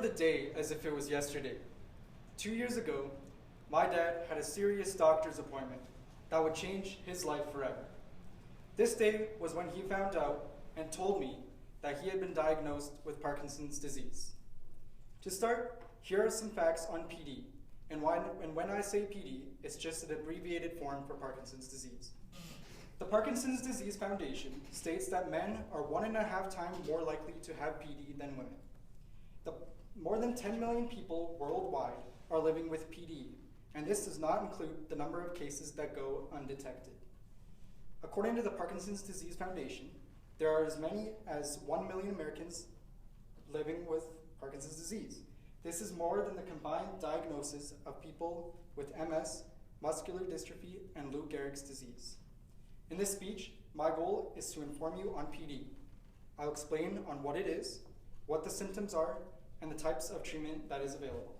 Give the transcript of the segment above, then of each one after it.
the day as if it was yesterday. 2 years ago, my dad had a serious doctor's appointment that would change his life forever. This day was when he found out and told me that he had been diagnosed with Parkinson's disease. To start, here are some facts on PD, and when I say PD, it's just an abbreviated form for Parkinson's disease. The Parkinson's Disease Foundation states that men are 1.5 times more likely to have PD than women. More than 10 million people worldwide are living with PD, and this does not include the number of cases that go undetected. According to the Parkinson's Disease Foundation, there are as many as 1 million Americans living with Parkinson's disease. This is more than the combined diagnosis of people with MS, muscular dystrophy, and Lou Gehrig's disease. In this speech, my goal is to inform you on PD. I'll explain on what it is, what the symptoms are, and the types of treatment that is available.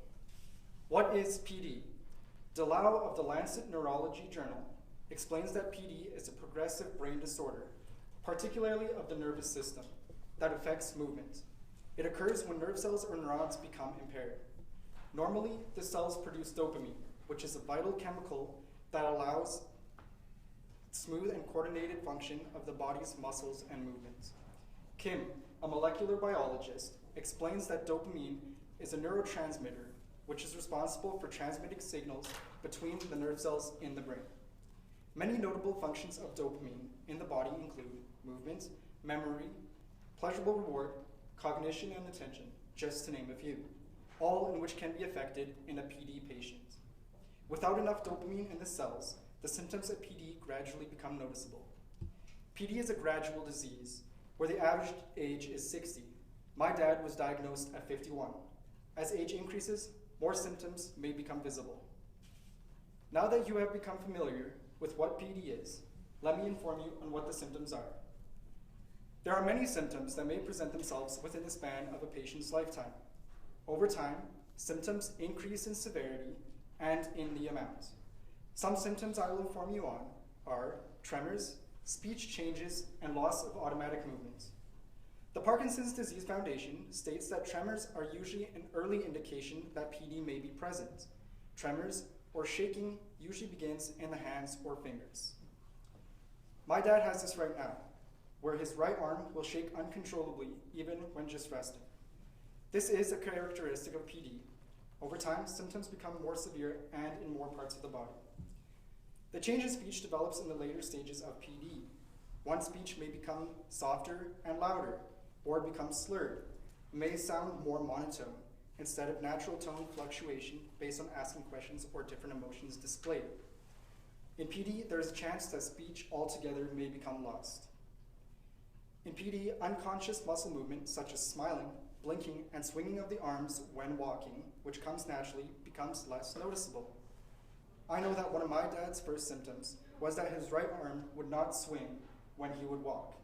What is PD? Delau of the Lancet Neurology Journal explains that PD is a progressive brain disorder, particularly of the nervous system, that affects movement. It occurs when nerve cells or neurons become impaired. Normally, the cells produce dopamine, which is a vital chemical that allows smooth and coordinated function of the body's muscles and movements. Kim, a molecular biologist, explains that dopamine is a neurotransmitter which is responsible for transmitting signals between the nerve cells in the brain. Many notable functions of dopamine in the body include movement, memory, pleasurable reward, cognition, and attention, just to name a few, all in which can be affected in a PD patient. Without enough dopamine in the cells, the symptoms of PD gradually become noticeable. PD is a gradual disease where the average age is 60. My dad was diagnosed at 51. As age increases, more symptoms may become visible. Now that you have become familiar with what PD is, let me inform you on what the symptoms are. There are many symptoms that may present themselves within the span of a patient's lifetime. Over time, symptoms increase in severity and in the amount. Some symptoms I will inform you on are tremors, speech changes, and loss of automatic movement. The Parkinson's Disease Foundation states that tremors are usually an early indication that PD may be present. Tremors or shaking usually begins in the hands or fingers. My dad has this right now, where his right arm will shake uncontrollably even when just resting. This is a characteristic of PD. Over time, symptoms become more severe and in more parts of the body. The change in speech develops in the later stages of PD. One speech may become softer and louder, or become slurred, may sound more monotone, instead of natural tone fluctuation based on asking questions or different emotions displayed. In PD, there is a chance that speech altogether may become lost. In PD, unconscious muscle movement, such as smiling, blinking, and swinging of the arms when walking, which comes naturally, becomes less noticeable. I know that one of my dad's first symptoms was that his right arm would not swing when he would walk.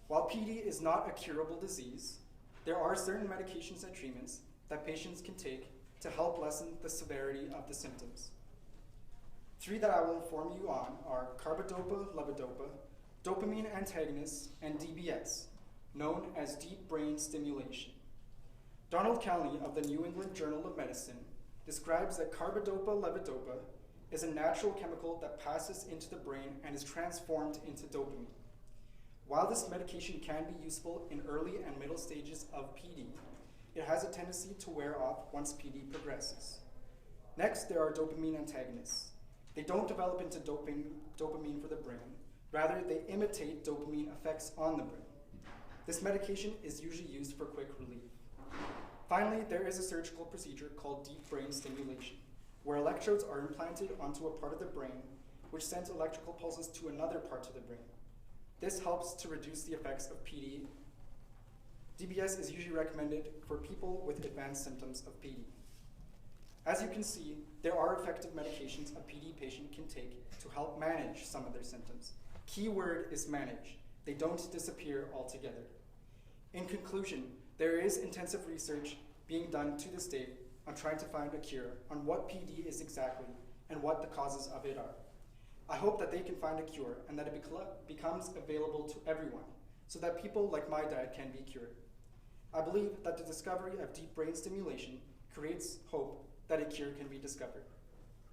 While PD is not a curable disease, there are certain medications and treatments that patients can take to help lessen the severity of the symptoms. 3 that I will inform you on are carbidopa, levodopa, dopamine antagonists, and DBS, known as deep brain stimulation. Donald Calney of the New England Journal of Medicine describes that carbidopa, levodopa is a natural chemical that passes into the brain and is transformed into dopamine. While this medication can be useful in early and middle stages of PD, it has a tendency to wear off once PD progresses. Next, there are dopamine antagonists. They don't develop into dopamine for the brain, rather they imitate dopamine effects on the brain. This medication is usually used for quick relief. Finally, there is a surgical procedure called deep brain stimulation, where electrodes are implanted onto a part of the brain, which sends electrical pulses to another part of the brain. This helps to reduce the effects of PD. DBS is usually recommended for people with advanced symptoms of PD. As you can see, there are effective medications a PD patient can take to help manage some of their symptoms. Key word is manage. They don't disappear altogether. In conclusion, there is intensive research being done to this date on trying to find a cure on what PD is exactly and what the causes of it are. I hope that they can find a cure and that it becomes available to everyone so that people like my dad can be cured. I believe that the discovery of deep brain stimulation creates hope that a cure can be discovered.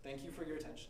Thank you for your attention.